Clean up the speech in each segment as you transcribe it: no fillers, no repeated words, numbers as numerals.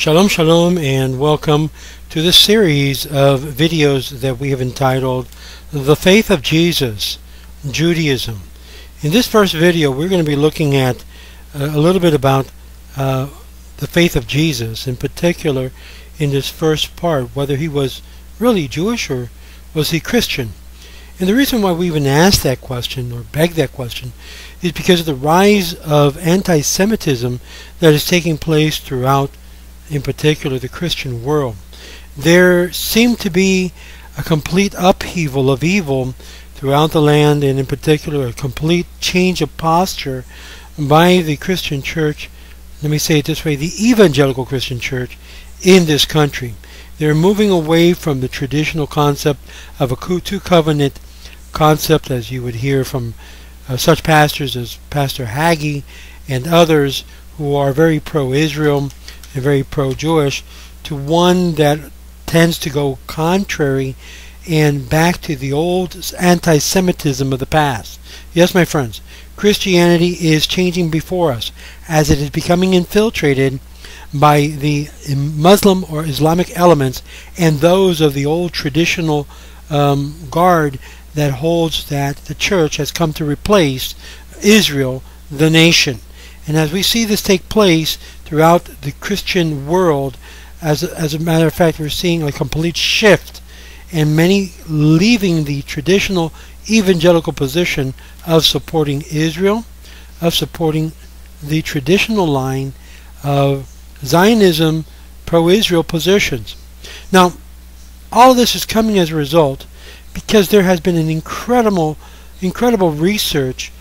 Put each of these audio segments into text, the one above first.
Shalom, shalom, and welcome to this series of videos that we have entitled The Faith of Jesus, Judaism. In this first video, we're going to be looking at a little bit about the faith of Jesus, in particular in this first part, whether he was really Jewish or was he Christian. And the reason why we even asked that question, or begged that question, is because of the rise of anti-Semitism that is taking place throughout, in particular, the Christian world. There seemed to be a complete upheaval of evil throughout the land, and in particular a complete change of posture by the Christian church, let me say it this way, the evangelical Christian church in this country. They're moving away from the traditional concept of a two-covenant concept, as you would hear from such pastors as Pastor Hagee and others who are very pro-Israel and very pro-Jewish, to one that tends to go contrary and back to the old anti-Semitism of the past. Yes, my friends, Christianity is changing before us as it is becoming infiltrated by the Muslim or Islamic elements and those of the old traditional guard that holds that the church has come to replace Israel, the nation. And as we see this take place throughout the Christian world, as a matter of fact, we're seeing a complete shift, and many leaving the traditional evangelical position of supporting Israel, of supporting the traditional line of Zionism, pro-Israel positions. Now, all of this is coming as a result because there has been an incredible research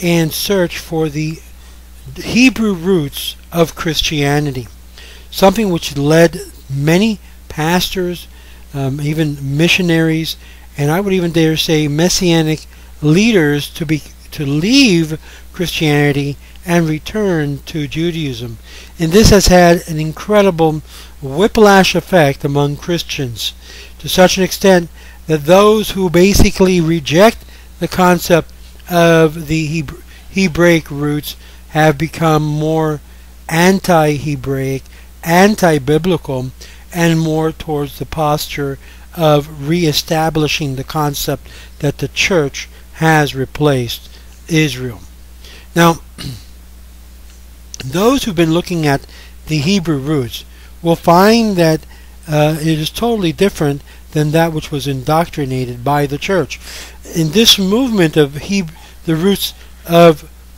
and search for the Hebrew roots of Christianity, something which led many pastors, even missionaries, and I would even dare say messianic leaders to leave Christianity and return to Judaism. And this has had an incredible whiplash effect among Christians, to such an extent that those who basically reject the concept of the Hebraic roots have become more anti-Hebraic, anti-biblical, and more towards the posture of re-establishing the concept that the church has replaced Israel. Now, those who've been looking at the Hebrew roots will find that it is totally different than that which was indoctrinated by the church. In this movement of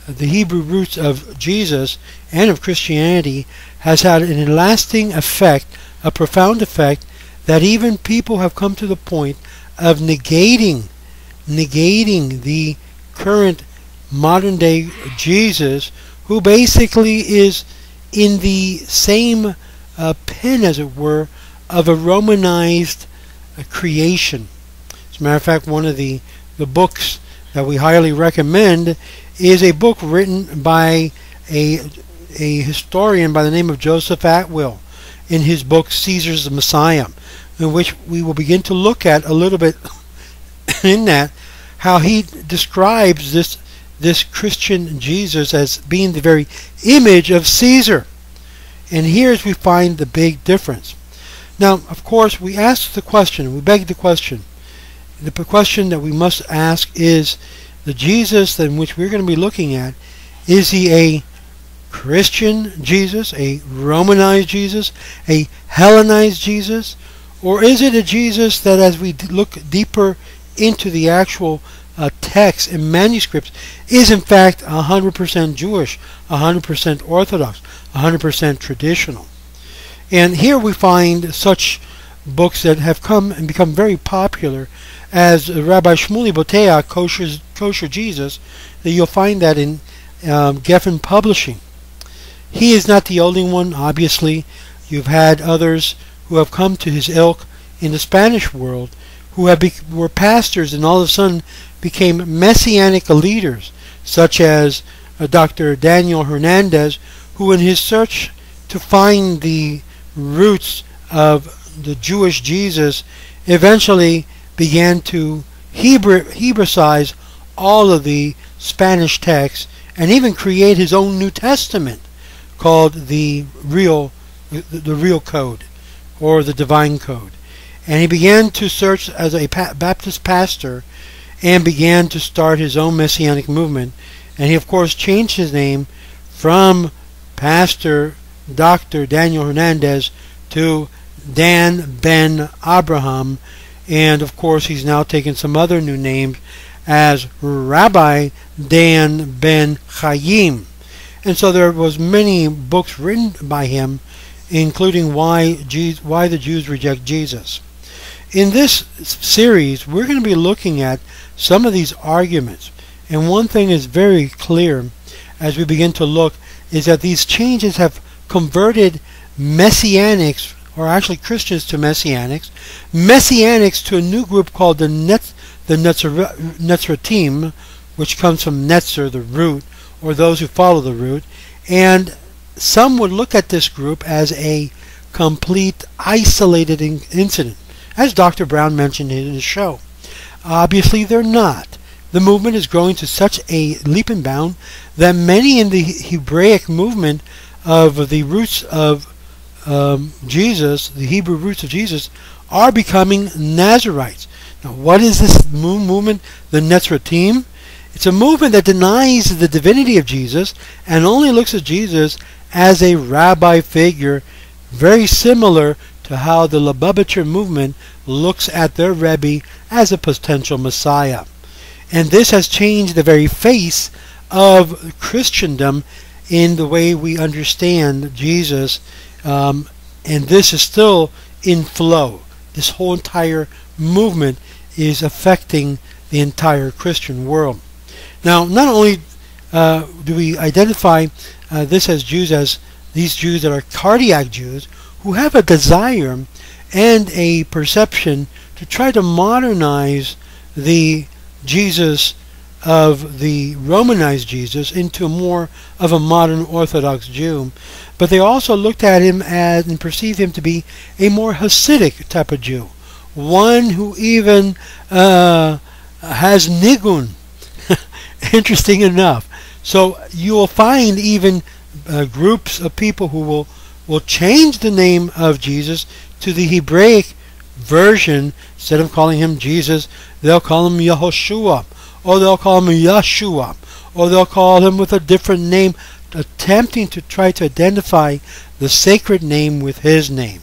the Hebrew roots of Jesus and of Christianity has had an lasting effect, a profound effect, that even people have come to the point of negating the current modern day Jesus, who basically is in the same pen, as it were, of a Romanized creation. As a matter of fact, one of the books that we highly recommend is a book written by a historian by the name of Joseph Atwill in his book Caesar's Messiah, in which we will begin to look at a little bit in that how he describes this Christian Jesus as being the very image of Caesar. And here's we find the big difference. Now, of course, we ask the question, we beg the question. The question that we must ask is, the Jesus in which we're going to be looking at, is he a Christian Jesus, a Romanized Jesus, a Hellenized Jesus, or is it a Jesus that, as we look deeper into the actual text and manuscripts, is in fact 100% Jewish, 100% Orthodox, 100% traditional? And here we find such books that have come and become very popular as Rabbi Shmuley Boteach, Kosher Jesus, that you'll find that in Geffen Publishing. He is not the only one, obviously. You've had others who have come to his ilk in the Spanish world, who were pastors and all of a sudden became messianic leaders, such as Dr. Daniel Hernandez, who in his search to find the roots of the Jewish Jesus eventually began to Hebraicize all of the Spanish texts and even create his own New Testament called the real the real code, or the divine code. And he began to search as a Baptist pastor and began to start his own messianic movement. And he, of course, changed his name from Pastor Dr. Daniel Hernandez to Dan Ben Abraham. And, of course, he's now taken some other new names as Rabbi Dan Ben Chaim. And so there was many books written by him, including why the Jews reject Jesus. In this series, we're going to be looking at some of these arguments. And one thing is very clear as we begin to look is that these changes have converted Messianics, or actually Christians to Messianics, Messianics to a new group called the Netzratim, which comes from Netzer, the root, or those who follow the root. And some would look at this group as a complete isolated incident, as Dr. Brown mentioned in his show. Obviously they're not. The movement is growing to such a leap and bound that many in the Hebraic movement of the roots of Jesus, the Hebrew roots of Jesus, are becoming Nazarites. Now, what is this movement, the Netzratim? It's a movement that denies the divinity of Jesus and only looks at Jesus as a rabbi figure, very similar to how the Lubavitcher movement looks at their Rebbe as a potential Messiah. And this has changed the very face of Christendom in the way we understand Jesus, and this is still in flow. This whole entire movement is affecting the entire Christian world. Now, not only do we identify this as Jews, as these Jews that are cardiac Jews, who have a desire and a perception to try to modernize the Jesus of the Romanized Jesus into more of a modern Orthodox Jew, but they also looked at him as and perceived him to be a more Hasidic type of Jew, one who even has nigun. Interesting enough. So you will find even groups of people who will change the name of Jesus to the Hebraic version. Instead of calling him Jesus, they'll call him Yehoshua, or they'll call him Yeshua, or they'll call him with a different name, attempting to try to identify the sacred name with his name.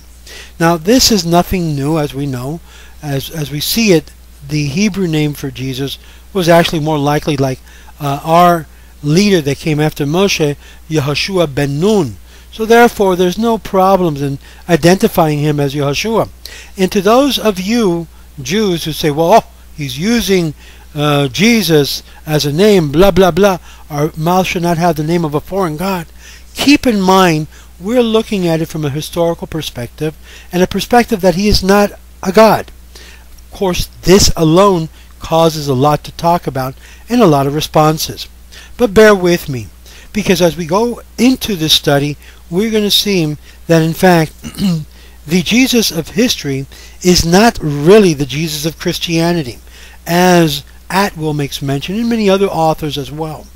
Now, this is nothing new, as we know. As we see it, the Hebrew name for Jesus was actually more likely like our leader that came after Moshe, Yehoshua ben Nun. So therefore, there's no problems in identifying him as Yehoshua. And to those of you Jews who say, well, he's using Jesus as a name, blah, blah, blah, our mouth should not have the name of a foreign god, keep in mind, we're looking at it from a historical perspective, and a perspective that he is not a god. Of course, this alone causes a lot to talk about and a lot of responses. But bear with me, because as we go into this study, we're going to see that in fact the Jesus of history is not really the Jesus of Christianity, as Atwill makes mention, and many other authors as well.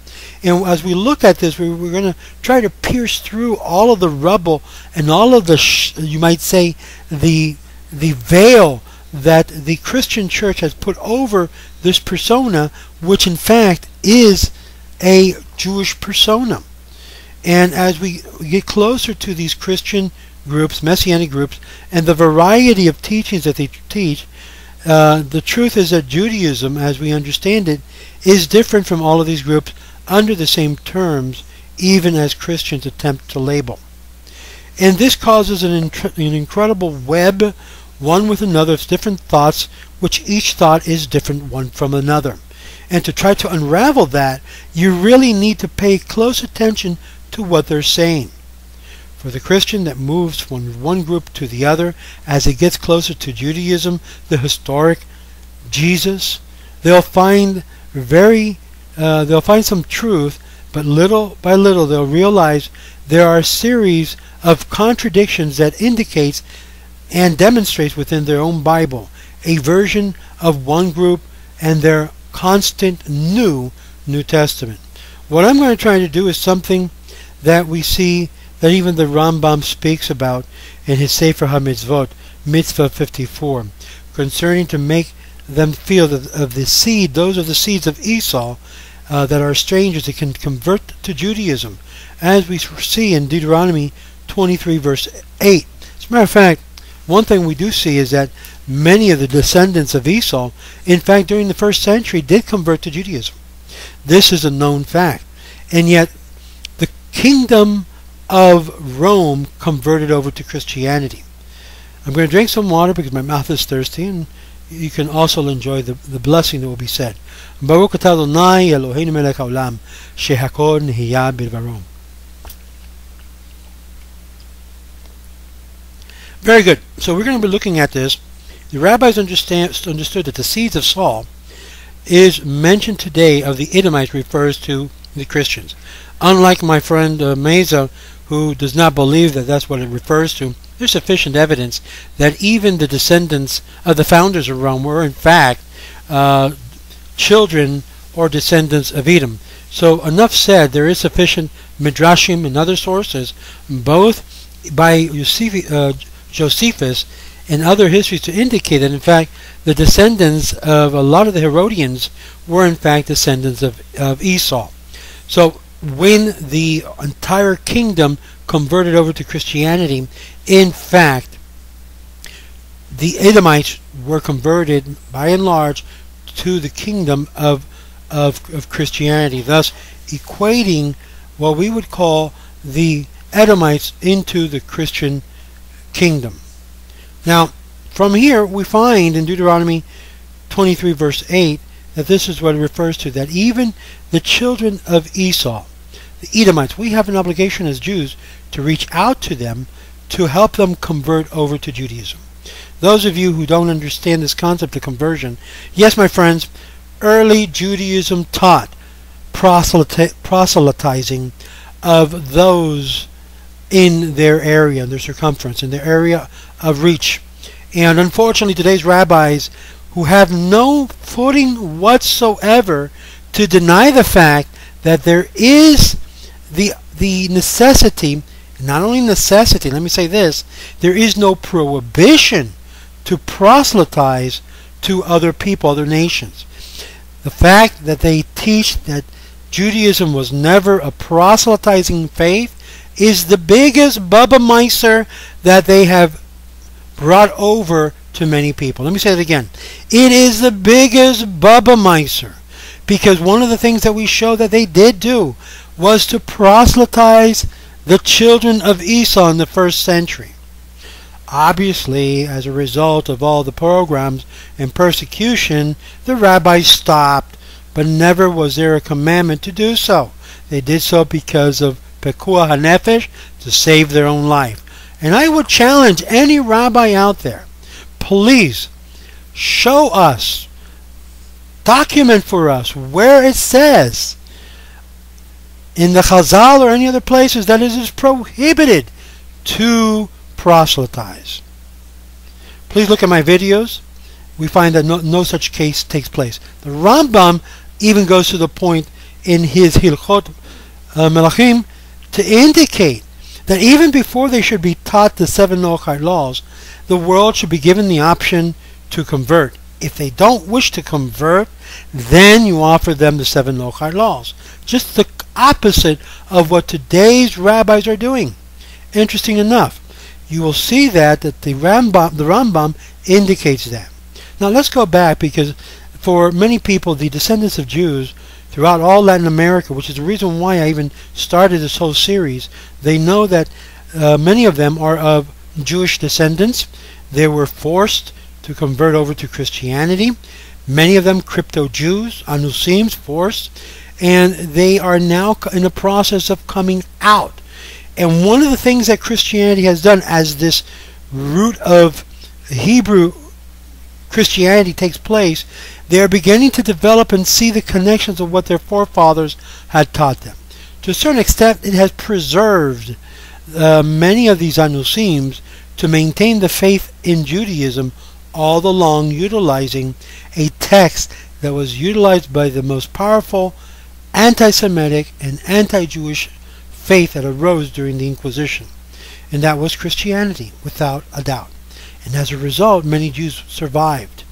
And as we look at this, we're going to try to pierce through all of the rubble and all of the, you might say, the veil that the Christian church has put over this persona, which in fact is a Jewish persona. And as we get closer to these Christian groups, Messianic groups, and the variety of teachings that they teach, the truth is that Judaism, as we understand it, is different from all of these groups under the same terms, even as Christians attempt to label. And this causes an incredible web, one with another, of different thoughts, which each thought is different one from another. And to try to unravel that, you really need to pay close attention to what they're saying. For the Christian that moves from one group to the other, as it gets closer to Judaism, the historic Jesus, they'll find some truth, but little by little they'll realize there are a series of contradictions that indicates and demonstrates within their own Bible a version of one group and their constant New Testament. What I'm going to try to do is something that we see that even the Rambam speaks about in his Sefer HaMitzvot, Mitzvah 54, concerning to make them feel that of the seed, those are the seeds of Esau, that are strangers that can convert to Judaism, as we see in Deuteronomy 23 verse 8. As a matter of fact, one thing we do see is that many of the descendants of Esau, in fact during the first century, did convert to Judaism. This is a known fact. And yet the kingdom of Rome converted over to Christianity. I'm going to drink some water because my mouth is thirsty, and you can also enjoy the blessing that will be said. Baruch atah Adonai Eloheinu melech haolam shehakol nehiyah bidvaro. Very good. So we're going to be looking at this. The rabbis understood that the seeds of Saul is mentioned today of the Edomites refers to the Christians. Unlike my friend Meza, who does not believe that that's what it refers to, there's sufficient evidence that even the descendants of the founders of Rome were in fact children or descendants of Edom. So enough said, there is sufficient midrashim and other sources, both by Josephus and other histories, to indicate that in fact the descendants of a lot of the Herodians were in fact descendants of Esau. So when the entire kingdom converted over to Christianity, in fact the Edomites were converted by and large to the kingdom of Christianity, thus equating what we would call the Edomites into the Christian kingdom. Now from here we find in Deuteronomy 23 verse 8 that this is what it refers to, that even the children of Esau, the Edomites, we have an obligation as Jews to reach out to them to help them convert over to Judaism. Those of you who don't understand this concept of conversion, yes, my friends, early Judaism taught proselytizing of those in their area, in their circumference, in their area of reach. And unfortunately today's rabbis, who have no footing whatsoever to deny the fact that there is the necessity, not only necessity, let me say this, there is no prohibition to proselytize to other people, other nations. The fact that they teach that Judaism was never a proselytizing faith is the biggest Bubba Meiser that they have brought over to many people. Let me say it again. It is the biggest Bubba Meiser, because one of the things that we show that they did do was to proselytize the children of Esau in the first century. Obviously, as a result of all the pogroms and persecution, the rabbis stopped, but never was there a commandment to do so. They did so because of pekuah hanefesh, to save their own life. And I would challenge any rabbi out there, please show us, document for us where it says in the Chazal or any other places that it is prohibited to proselytize. Please look at my videos. We find that no such case takes place. The Rambam even goes to the point in his Hilchot Melachim to indicate that even before they should be taught the 7 Noachide laws, the world should be given the option to convert. If they don't wish to convert, then you offer them the 7 Noachide laws. Just the opposite of what today's rabbis are doing. Interesting enough, you will see that the Rambam indicates that. Now let's go back, because for many people, the descendants of Jews throughout all Latin America, which is the reason why I even started this whole series, they know that many of them are of Jewish descendants. They were forced to convert over to Christianity. Many of them crypto-Jews, anusims, forced, and they are now in the process of coming out. And one of the things that Christianity has done, as this root of Hebrew Christianity takes place, they are beginning to develop and see the connections of what their forefathers had taught them. To a certain extent, it has preserved many of these anusims to maintain the faith in Judaism, all along utilizing a text that was utilized by the most powerful anti-Semitic and anti-Jewish faith that arose during the Inquisition, and that was Christianity, without a doubt. And as a result, many Jews survived.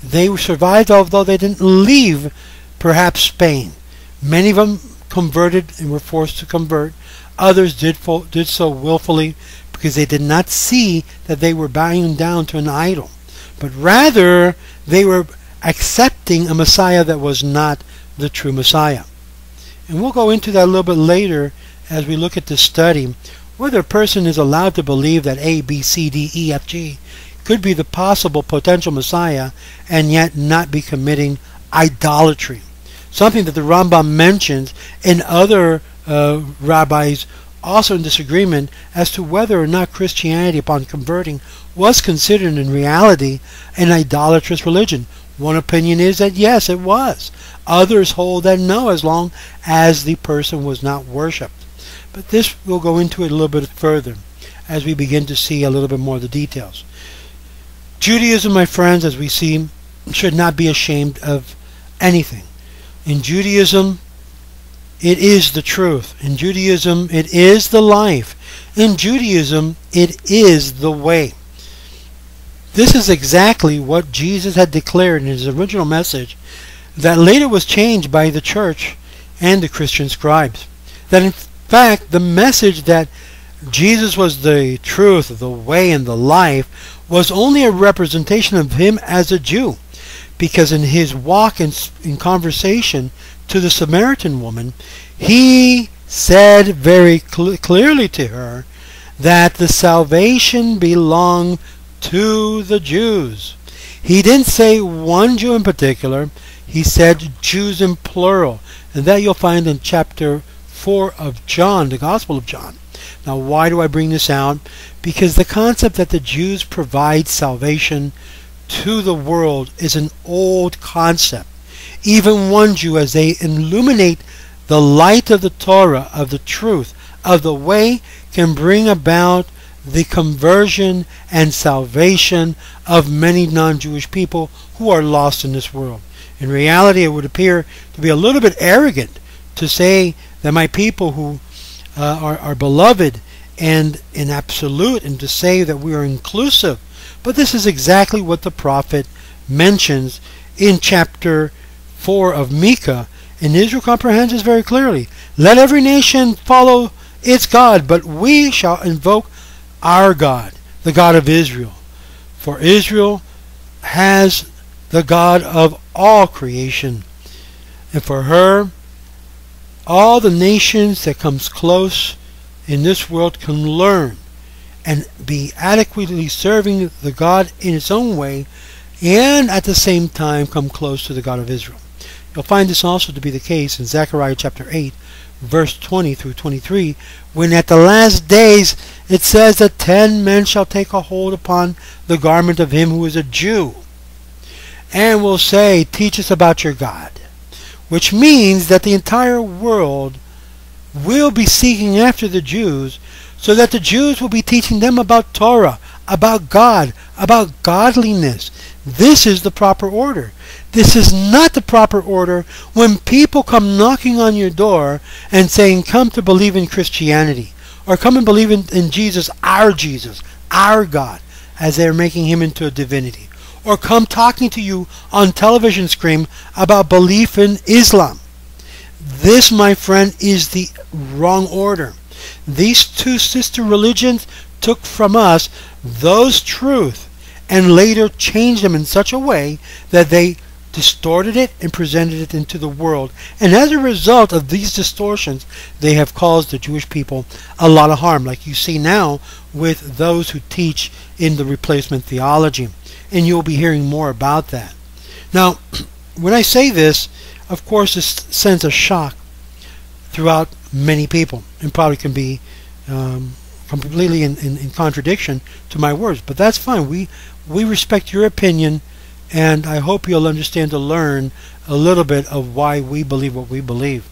They survived although they didn't leave, perhaps, Spain. Many of them converted and were forced to convert. Others did so willfully because they did not see that they were bowing down to an idol, but rather they were accepting a Messiah that was not the true Messiah. And we'll go into that a little bit later as we look at this study, whether a person is allowed to believe that A, B, C, D, E, F, G could be the possible potential Messiah and yet not be committing idolatry. Something that the Rambam mentions, and other rabbis also in disagreement as to whether or not Christianity, upon converting, was considered in reality an idolatrous religion. One opinion is that yes, it was. Others hold that no, as long as the person was not worshipped. But this, we'll go into it a little bit further as we begin to see a little bit more of the details. Judaism, my friends, as we see, should not be ashamed of anything. In Judaism, it is the truth. In Judaism, it is the life. In Judaism, it is the way. This is exactly what Jesus had declared in his original message that later was changed by the church and the Christian scribes. That in fact, the message that Jesus was the truth, the way, and the life was only a representation of him as a Jew. Because in his walk in conversation to the Samaritan woman, he said very clearly to her that the salvation belonged to the Jews. He didn't say one Jew in particular. He said Jews in plural. And that you'll find in chapter 4 of John, the Gospel of John. Now, why do I bring this out? Because the concept that the Jews provide salvation to the world is an old concept. Even one Jew, as they illuminate the light of the Torah, of the truth, of the way, can bring about the conversion and salvation of many non-Jewish people who are lost in this world. In reality, it would appear to be a little bit arrogant to say that my people who are beloved and in absolute, and to say that we are inclusive. But this is exactly what the prophet mentions in chapter 4 of Micah, and Israel comprehends this very clearly. Let every nation follow its God, but we shall invoke our God, the God of Israel. For Israel has the God of all creation, and for her all the nations that comes close in this world can learn and be adequately serving the God in its own way, and at the same time come close to the God of Israel. You'll find this also to be the case in Zechariah chapter 8, verse 20 through 23, when at the last days it says that 10 men shall take a hold upon the garment of him who is a Jew, and will say, teach us about your God. Which means that the entire world will be seeking after the Jews, so that the Jews will be teaching them about Torah, about God, about godliness. This is the proper order. This is not the proper order when people come knocking on your door and saying, come to believe in Christianity, or come and believe in Jesus, our God, as they're making him into a divinity. Or come talking to you on television screen about belief in Islam. This, my friend, is the wrong order. These two sister religions took from us those truths and later changed them in such a way that they distorted it and presented it into the world. And as a result of these distortions, they have caused the Jewish people a lot of harm, like you see now with those who teach in the replacement theology. And you'll be hearing more about that. Now, when I say this, of course, this sends a shock throughout many people, and probably can be completely in contradiction to my words. But that's fine. We respect your opinion, and I hope you'll understand to learn a little bit of why we believe what we believe.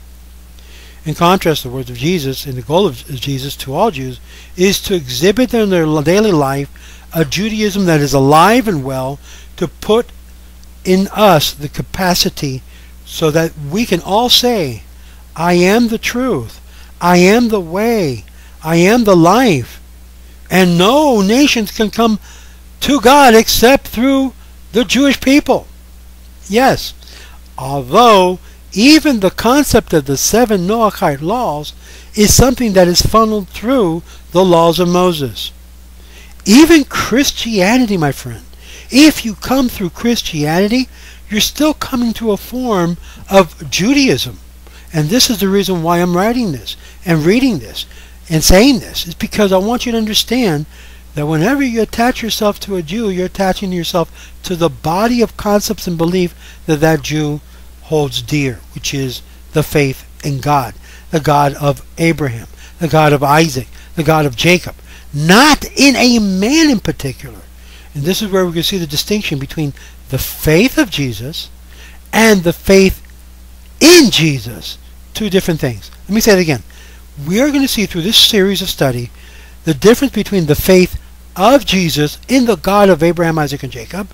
In contrast, the words of Jesus and the goal of Jesus to all Jews is to exhibit in their daily life a Judaism that is alive and well, to put in us the capacity so that we can all say, I am the truth, I am the way, I am the life, and no nations can come to God except through the Jewish people. Yes, although even the concept of the 7 Noahide laws is something that is funneled through the laws of Moses. Even Christianity, my friend, if you come through Christianity, you're still coming to a form of Judaism. And this is the reason why I'm writing this and reading this and saying this, is because I want you to understand that whenever you attach yourself to a Jew, you're attaching yourself to the body of concepts and belief that that Jew holds dear, which is the faith in God, the God of Abraham, the God of Isaac, the God of Jacob, not in a man in particular. And this is where we can see the distinction between the faith of Jesus and the faith in Jesus. Two different things. Let me say it again. We are going to see through this series of study the difference between the faith of Jesus in the God of Abraham, Isaac, and Jacob,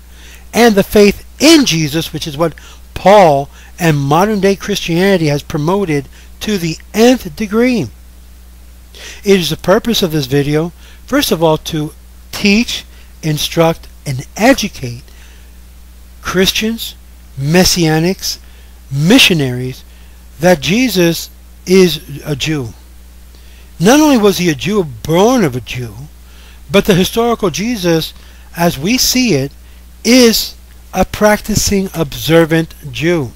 and the faith in Jesus, which is what Paul and modern day Christianity has promoted to the nth degree. It is the purpose of this video, first of all, to teach, instruct, and educate Christians, messianics, missionaries, that Jesus is a Jew. Not only was he a Jew born of a Jew, but the historical Jesus, as we see it, is a practicing, observant Jew.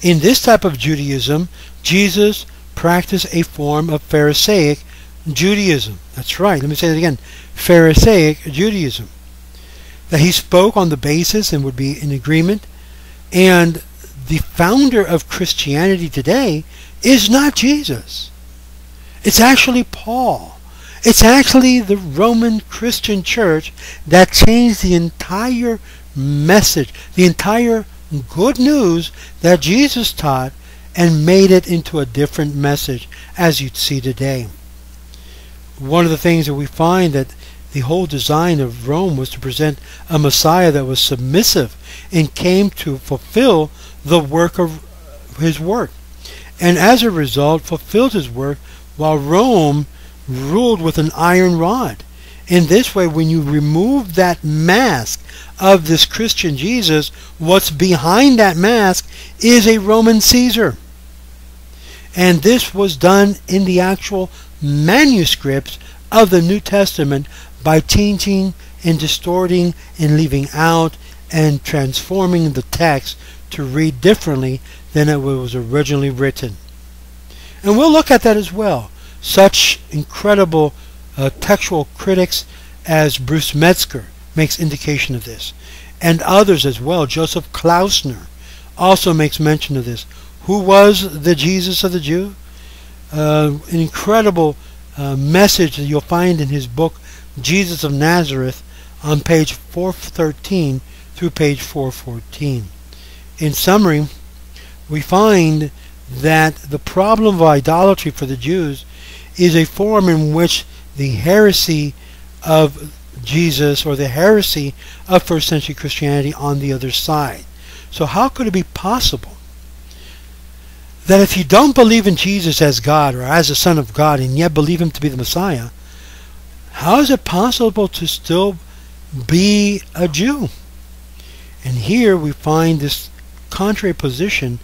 In this type of Judaism, Jesus practiced a form of Pharisaic Judaism. That's right, let me say it again. Pharisaic Judaism. That he spoke on the basis and would be in agreement. And the founder of Christianity today is not Jesus. It's actually Paul. It's actually the Roman Christian Church that changed the entire message, the entire good news that Jesus taught, and made it into a different message, as you'd see today. One of the things that we find that the whole design of Rome was to present a Messiah that was submissive and came to fulfill the work of his work, and as a result fulfilled his work while Rome ruled with an iron rod. In this way, when you remove that mask of this Christian Jesus, what's behind that mask is a Roman Caesar. And this was done in the actual manuscripts of the New Testament by changing and distorting and leaving out and transforming the text to read differently than it was originally written. And we'll look at that as well. Such incredible textual critics as Bruce Metzger makes indication of this, and others as well. Joseph Klausner also makes mention of this. Who was the Jesus of the Jew? An incredible message that you'll find in his book Jesus of Nazareth on page 413 through page 414. In summary, we find that the problem of idolatry for the Jews is a form in which the heresy of Jesus, or the heresy of first century Christianity, on the other side. So how could it be possible that if you don't believe in Jesus as God or as the Son of God and yet believe him to be the Messiah, how is it possible to still be a Jew? And here we find this contrary position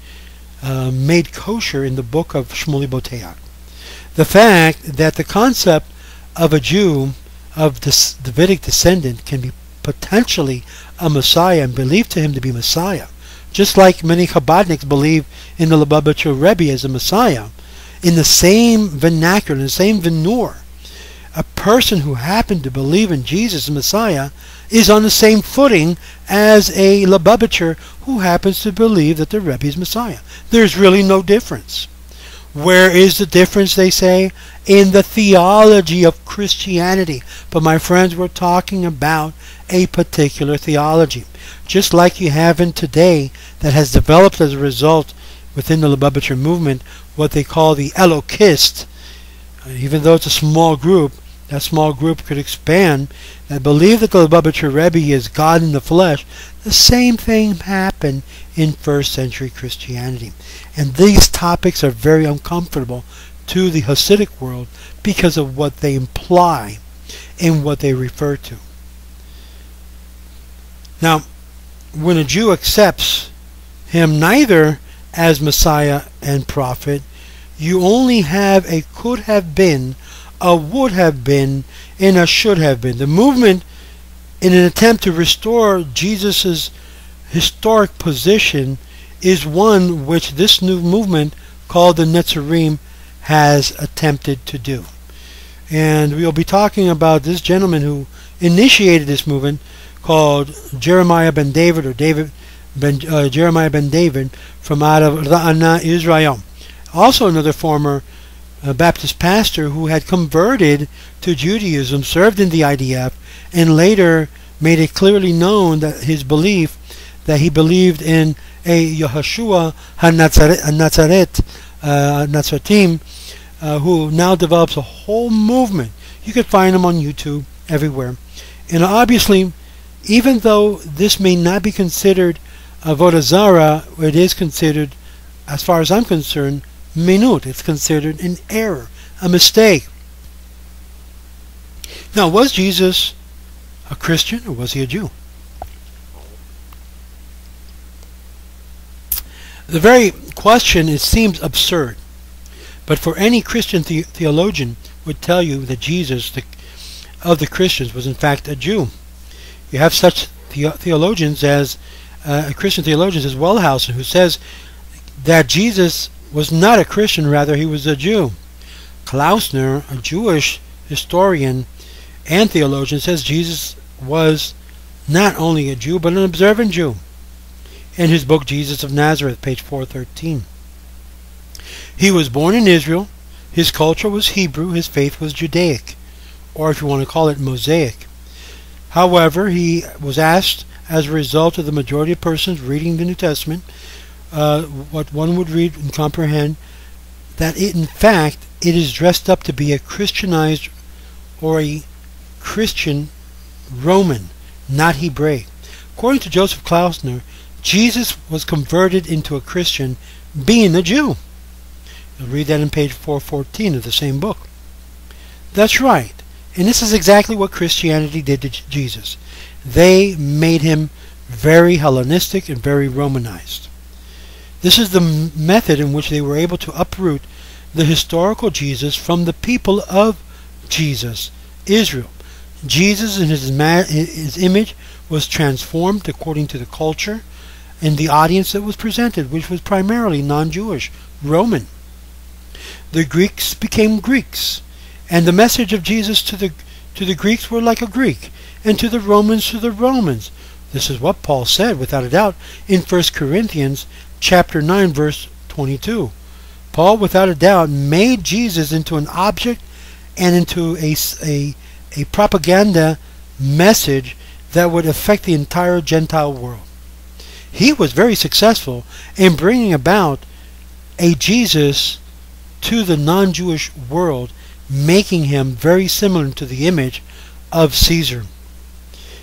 made kosher in the book of Shmuley Boteach. The fact that the concept of a Jew of this Davidic descendant can be potentially a Messiah and believed to him to be Messiah, just like many Chabadniks believe in the Lubavitcher Rebbe as a Messiah, in the same vernacular, in the same veneer. A person who happened to believe in Jesus as Messiah is on the same footing as a Lubavitcher who happens to believe that the Rebbe is Messiah. There's really no difference. Where is the difference, they say? In the theology of Christianity. But my friends, we're talking about a particular theology. Just like you have in today, that has developed as a result within the Lubavitcher movement, what they call the Elokist. Even though it's a small group, that small group could expand and believe that the Lubavitcher Rebbe is God in the flesh. The same thing happened in first century Christianity. And these topics are very uncomfortable to the Hasidic world because of what they imply and what they refer to. Now, when a Jew accepts him neither as Messiah and prophet, you only have a could have been, a would have been, and a should have been. The movement, in an attempt to restore Jesus' historic position, is one which this new movement called the Netzarim has attempted to do. And we'll be talking about this gentleman who initiated this movement, called Jeremiah ben David, or Jeremiah ben David, from out of Ra'ana, Israel. Also another former Baptist pastor who had converted to Judaism, served in the IDF, and later made it clearly known that his belief, that he believed in a Yehoshua Nazaretim, who now develops a whole movement. You can find him on YouTube everywhere. And obviously, even though this may not be considered avodah zarah, it is considered, as far as I'm concerned, minut. It's considered an error, a mistake. Now, was Jesus a Christian or was he a Jew? The very question, it seems absurd, but for any Christian theologian would tell you that Jesus, of the Christians, was in fact a Jew. You have such theologians as Christian theologians as Wellhausen, who says that Jesus was not a Christian, rather he was a Jew. Klausner, a Jewish historian and theologian, says Jesus was not only a Jew, but an observant Jew. In his book, Jesus of Nazareth, page 413. He was born in Israel. His culture was Hebrew. His faith was Judaic, or if you want to call it, Mosaic. However, he was asked, as a result of the majority of persons reading the New Testament, what one would read and comprehend, that in fact it is dressed up to be a Christianized or a Christian Roman, not Hebraic. According to Joseph Klausner, Jesus was converted into a Christian being a Jew. You'll read that in page 414 of the same book. That's right. And this is exactly what Christianity did to Jesus. They made him very Hellenistic and very Romanized. This is the method in which they were able to uproot the historical Jesus from the people of Jesus, Israel. Jesus in his image was transformed according to the culture and the audience that was presented, which was primarily non-Jewish, Roman. The Greeks became Greeks, and the message of Jesus to the Greeks were like a Greek, and to the Romans. This is what Paul said, without a doubt, in 1 Corinthians chapter 9, verse 22. Paul, without a doubt, made Jesus into an object and into a propaganda message that would affect the entire Gentile world. He was very successful in bringing about a Jesus to the non-Jewish world, making him very similar to the image of Caesar.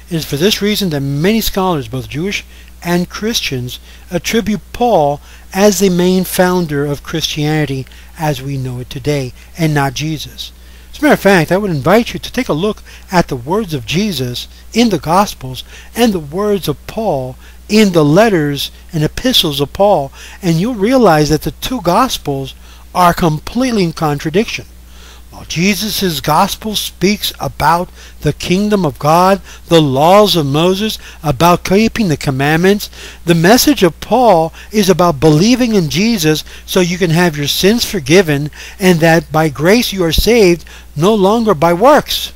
It is for this reason that many scholars, both Jewish and Christians, attribute Paul as the main founder of Christianity as we know it today, and not Jesus. As a matter of fact, I would invite you to take a look at the words of Jesus in the Gospels and the words of Paul in the letters and epistles of Paul, and you'll realize that the two Gospels are completely in contradiction. While Jesus' gospel speaks about the kingdom of God, the laws of Moses, about keeping the commandments, the message of Paul is about believing in Jesus so you can have your sins forgiven, and that by grace you are saved, no longer by works.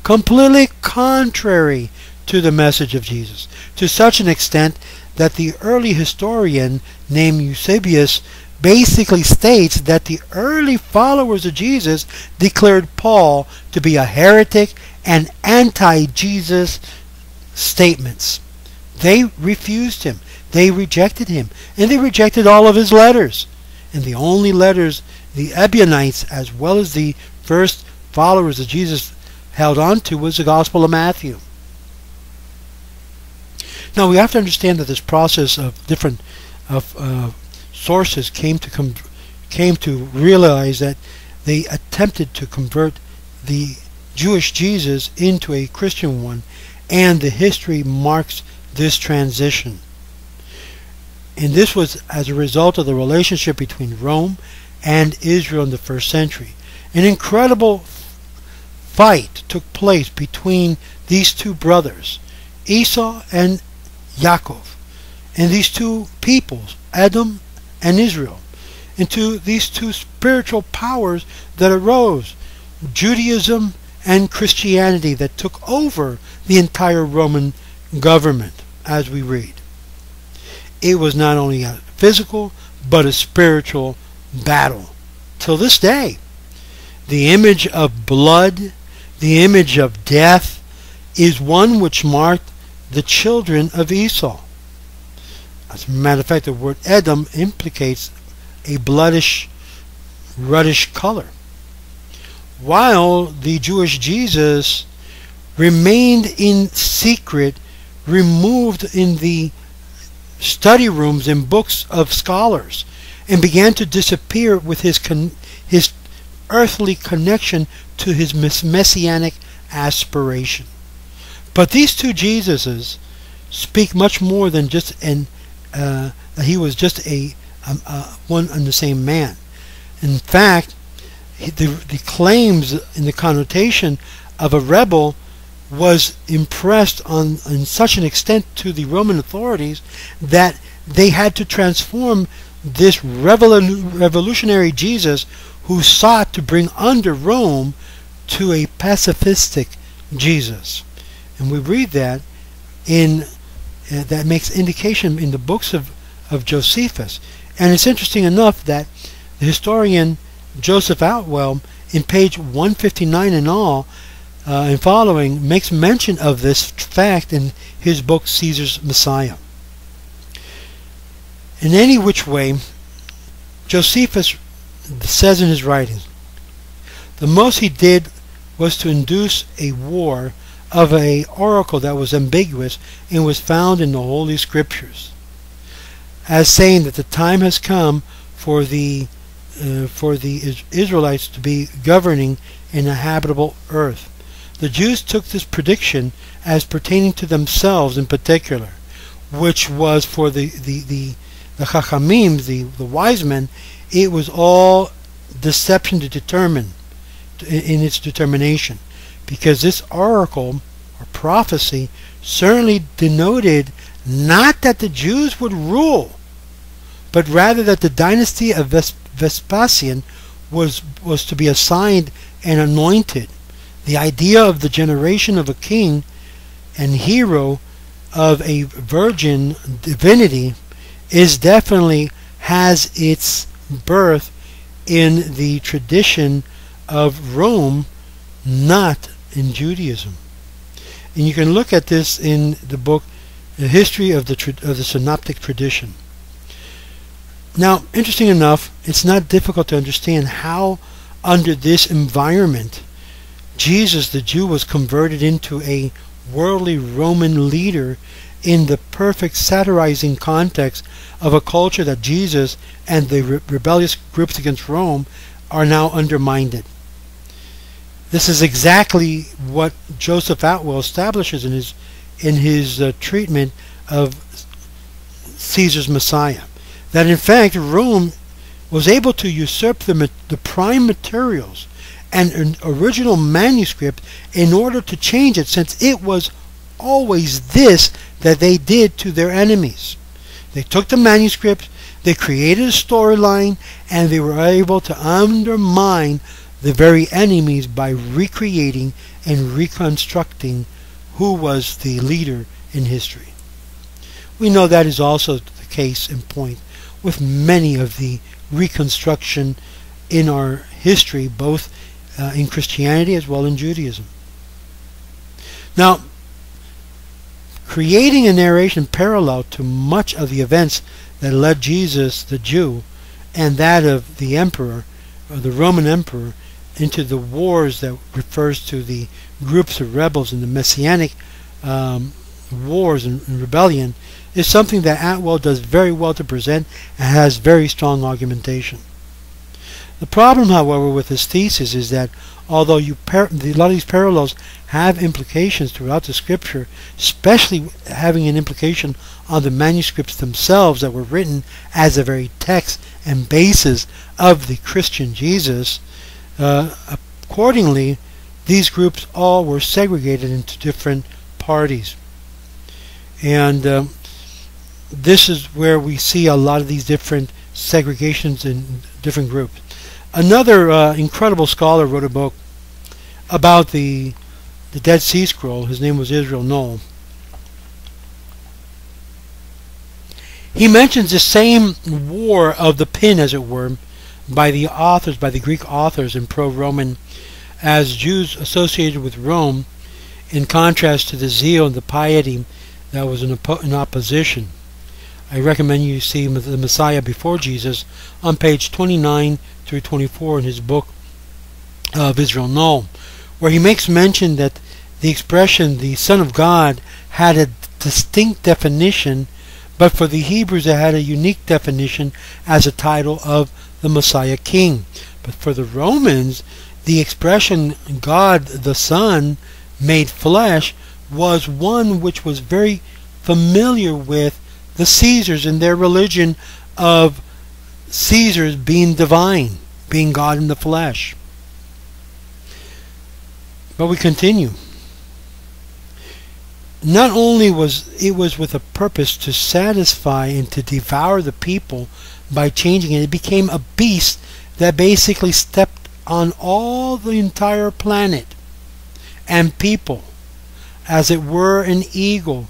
Completely contrary to the message of Jesus, to such an extent that the early historian named Eusebius basically states that the early followers of Jesus declared Paul to be a heretic and anti-Jesus statements. They refused him. They rejected him. And they rejected all of his letters. And the only letters the Ebionites, as well as the first followers of Jesus, held on to was the Gospel of Matthew. Now we have to understand that this process of different sources came came to realize that they attempted to convert the Jewish Jesus into a Christian one, and the history marks this transition. And this was as a result of the relationship between Rome and Israel in the first century. An incredible fight took place between these two brothers, Esau and Yaakov, and these two peoples, Edom and Israel, into these two spiritual powers that arose, Judaism and Christianity, that took over the entire Roman government, as we read. It was not only a physical, but a spiritual battle. Till this day, the image of blood, the image of death, is one which marked the children of Esau. As a matter of fact, the word Edom implicates a bloodish, reddish color, while the Jewish Jesus remained in secret, removed in the study rooms and books of scholars, and began to disappear with his earthly connection to his messianic aspiration. But these two Jesuses speak much more than just that he was just a one and the same man. In fact, the claims in the connotation of a rebel was impressed in such an extent to the Roman authorities that they had to transform this revolutionary Jesus, who sought to bring under Rome, to a pacifistic Jesus. And we read that that makes indication in the books of Josephus. And it's interesting enough that the historian Joseph Outwell, in page 159 in all and following, makes mention of this fact in his book Caesar's Messiah. In any which way, Josephus says in his writings, the most he did was to induce a war of an oracle that was ambiguous and was found in the Holy Scriptures, as saying that the time has come for the Israelites to be governing in a habitable earth. The Jews took this prediction as pertaining to themselves in particular, which was for the Chachamim, the wise men. It was all deception to determine, in its determination, because this oracle or prophecy certainly denoted not that the Jews would rule, but rather that the dynasty of Vespasian was to be assigned and anointed. The idea of the generation of a king and hero of a virgin divinity has its birth in the tradition of Rome, not in Judaism. And you can look at this in the book, The History of the Synoptic Tradition. Now, interesting enough, it's not difficult to understand how, under this environment, Jesus the Jew was converted into a worldly Roman leader in the perfect satirizing context of a culture that Jesus and the rebellious groups against Rome are now undermined. This is exactly what Joseph Outwell establishes in his treatment of Caesar's Messiah. That in fact Rome was able to usurp the prime materials and an original manuscript in order to change it, since it was always this that they did to their enemies. They took the manuscript, they created a storyline, and they were able to undermine the very enemies by recreating and reconstructing who was the leader in history. We know that is also the case in point with many of the reconstruction in our history, both in Christianity as well in Judaism. Now, creating a narration parallel to much of the events that led Jesus the Jew and that of the emperor, or the Roman emperor, into the wars that refers to the groups of rebels in the messianic wars and rebellion, is something that Atwell does very well to present and has very strong argumentation. The problem, however, with this thesis is that although a lot of these parallels have implications throughout the scripture, especially having an implication on the manuscripts themselves that were written as the very text and basis of the Christian Jesus, accordingly, these groups all were segregated into different parties. And this is where we see a lot of these different segregations in different groups. Another incredible scholar wrote a book about the Dead Sea Scroll. His name was Israel-Darchei. He mentions the same war of the pen, as it were, by the authors, by the Greek authors and pro-Roman, as Jews associated with Rome, in contrast to the zeal and the piety that was in opposition. I recommend you see the Messiah Before Jesus on page 29 through 24 in his book of Israel-Darchei, where he makes mention that the expression the Son of God had a distinct definition, but for the Hebrews it had a unique definition as a title of the Messiah King. But for the Romans, the expression God the Son made flesh was one which was very familiar with the Caesars and their religion of Caesars being divine, being God in the flesh. But we continue. Not only was it with a purpose to satisfy and to devour the people by changing it, it became a beast that basically stepped on all the entire planet and people, as it were an eagle,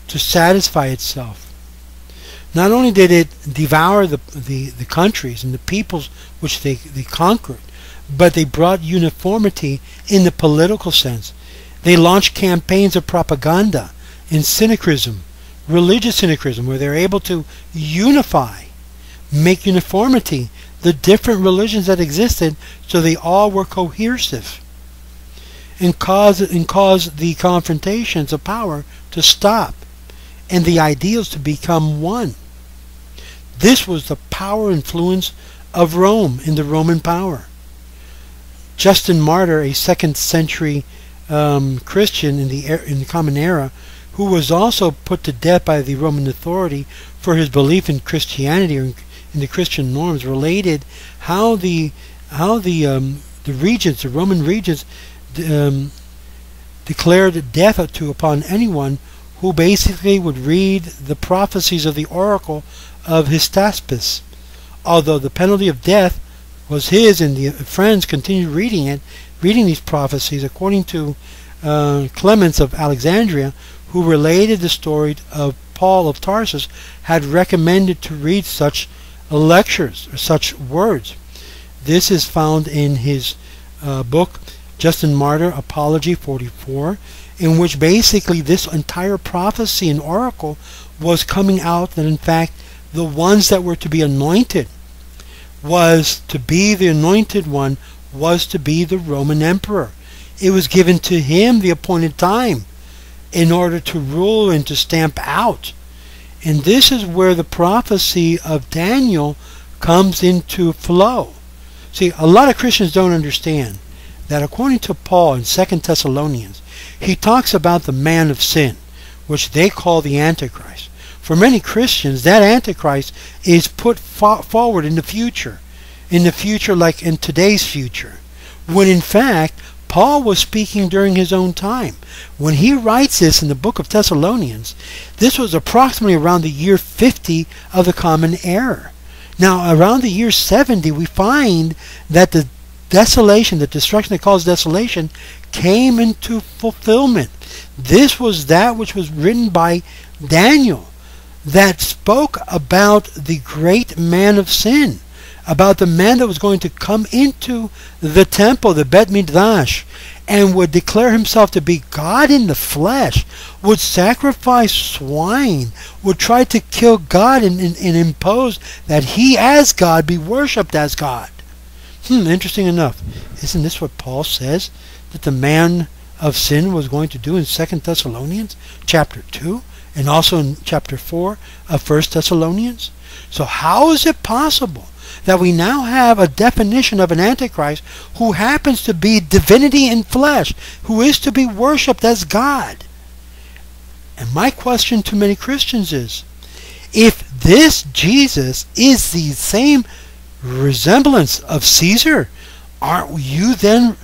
to satisfy itself. Not only did it devour the countries and the peoples which they conquered, but they brought uniformity in the political sense. They launched campaigns of propaganda and syncretism, religious syncretism, where they're able to unify, make uniformity the different religions that existed, so they all were cohesive, and cause the confrontations of power to stop and the ideals to become one. This was the power influence of Rome in the Roman power. Justin Martyr, a 2nd century Christian in the Common Era, who was also put to death by the Roman authority for his belief in Christianity or in the Christian norms, related how the regents, the Roman regents, declared death upon anyone who basically would read the prophecies of the oracle of Hystaspes. Although the penalty of death was his, and the friends continued reading these prophecies, according to Clements of Alexandria, who related the story of Paul of Tarsus, had recommended to read such lectures or such words. This is found in his book Justin Martyr, Apology 44, in which basically this entire prophecy and oracle was coming out, that in fact the ones that were to be anointed was to be the anointed one, was to be the Roman emperor. It was given to him the appointed time in order to rule and to stamp out. And this is where the prophecy of Daniel comes into flow. See, a lot of Christians don't understand that according to Paul in 2 Thessalonians, he talks about the man of sin, which they call the Antichrist. For many Christians, that Antichrist is put forward in the future like in today's future, when in fact Paul was speaking during his own time. When he writes this in the book of Thessalonians, this was approximately around the year 50 of the Common Era. Now, around the year 70, we find that the desolation, the destruction that caused desolation, came into fulfillment. This was that which was written by Daniel, that spoke about the great man of sin, about the man that was going to come into the temple, the Bet Midrash, and would declare himself to be God in the flesh, would sacrifice swine, would try to kill God and impose that he as God be worshipped as God. Interesting enough. Isn't this what Paul says that the man of sin was going to do in 2 Thessalonians chapter 2 and also in chapter 4 of 1 Thessalonians? So how is it possible that we now have a definition of an Antichrist who happens to be divinity in flesh, who is to be worshipped as God. And my question to many Christians is, if this Jesus is the same resemblance of Caesar, aren't you then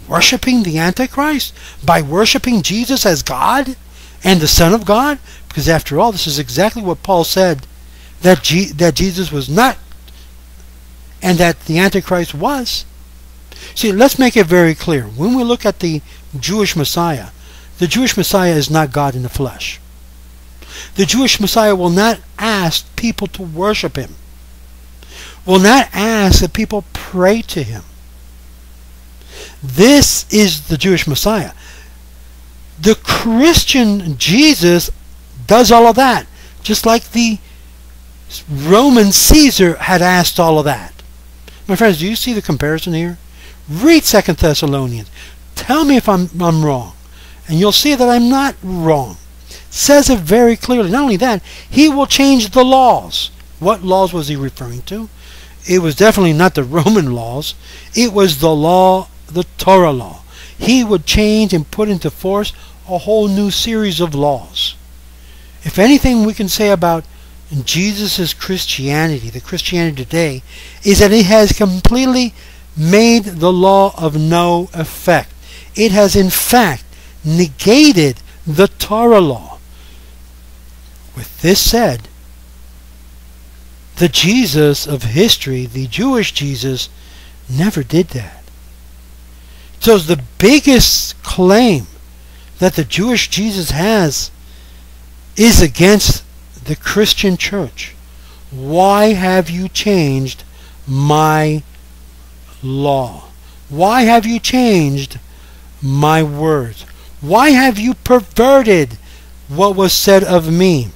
worshiping the Antichrist by worshiping Jesus as God and the Son of God? Because after all, this is exactly what Paul said that Jesus was not, and that the Antichrist was. See, let's make it very clear. When we look at the Jewish Messiah, the Jewish Messiah is not God in the flesh. The Jewish Messiah will not ask people to worship him, will not ask that people pray to him. This is the Jewish Messiah. The Christian Jesus does all of that, just like the Roman Caesar had asked all of that. My friends, do you see the comparison here? Read 2 Thessalonians. Tell me if I'm wrong. And you'll see that I'm not wrong. It says it very clearly. Not only that, he will change the laws. What laws was he referring to? It was definitely not the Roman laws. It was the law, the Torah law. He would change and put into force a whole new series of laws. If anything we can say about Jesus' Christianity, the Christianity today, is that it has completely made the law of no effect. It has in fact negated the Torah law. With this said, the Jesus of history, the Jewish Jesus, never did that. So the biggest claim that the Jewish Jesus has is against the Christian church. Why have you changed my law? Why have you changed my words? Why have you perverted what was said of me?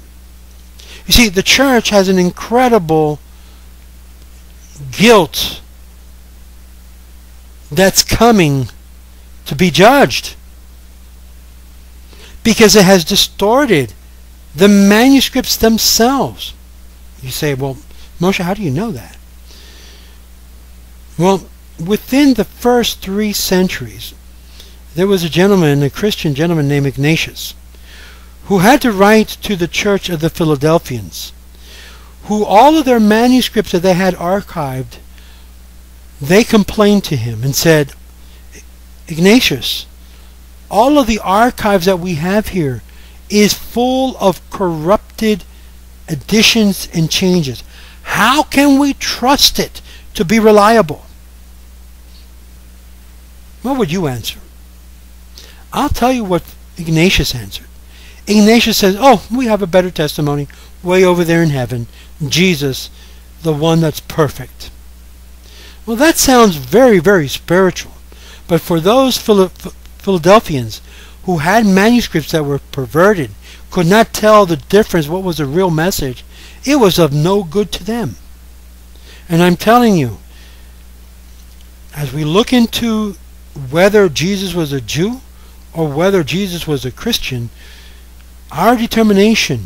You see, the church has an incredible guilt that's coming to be judged, because it has distorted the manuscripts themselves. You say, well, Moshe, how do you know that? Well, within the first 3 centuries, there was a Christian gentleman named Ignatius, who had to write to the church of the Philadelphians, who all of their manuscripts that they had archived, they complained to him and said, Ignatius, all of the archives that we have here is full of corrupted additions and changes. How can we trust it to be reliable? What would you answer? I'll tell you what Ignatius answered. Ignatius says, oh, we have a better testimony way over there in heaven. Jesus, the one that's perfect. Well, that sounds very, very spiritual. But for those Philadelphians who had manuscripts that were perverted, could not tell the difference, what was the real message, it was of no good to them. And I'm telling you, as we look into whether Jesus was a Jew or whether Jesus was a Christian, our determination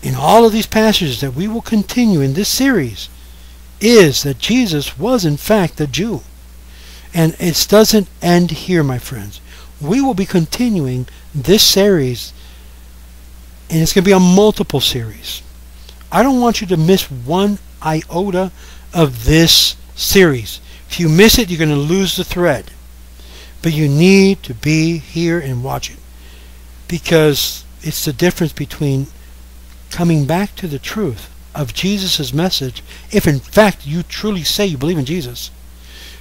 in all of these passages that we will continue in this series is that Jesus was in fact a Jew. And it doesn't end here, my friends. We will be continuing this series, and it's going to be a multiple series. I don't want you to miss one iota of this series. If you miss it, you're going to lose the thread. But you need to be here and watch it, because it's the difference between coming back to the truth of Jesus' message, if in fact you truly say you believe in Jesus.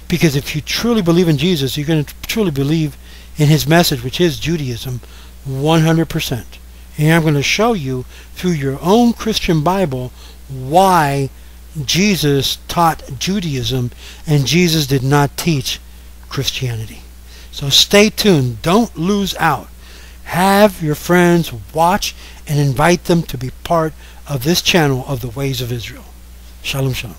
Because if you truly believe in Jesus, you're going to truly believe in his message, which is Judaism, 100%. And I'm going to show you through your own Christian Bible why Jesus taught Judaism and Jesus did not teach Christianity. So stay tuned. Don't lose out. Have your friends watch and invite them to be part of this channel of the Ways of Israel. Shalom, shalom.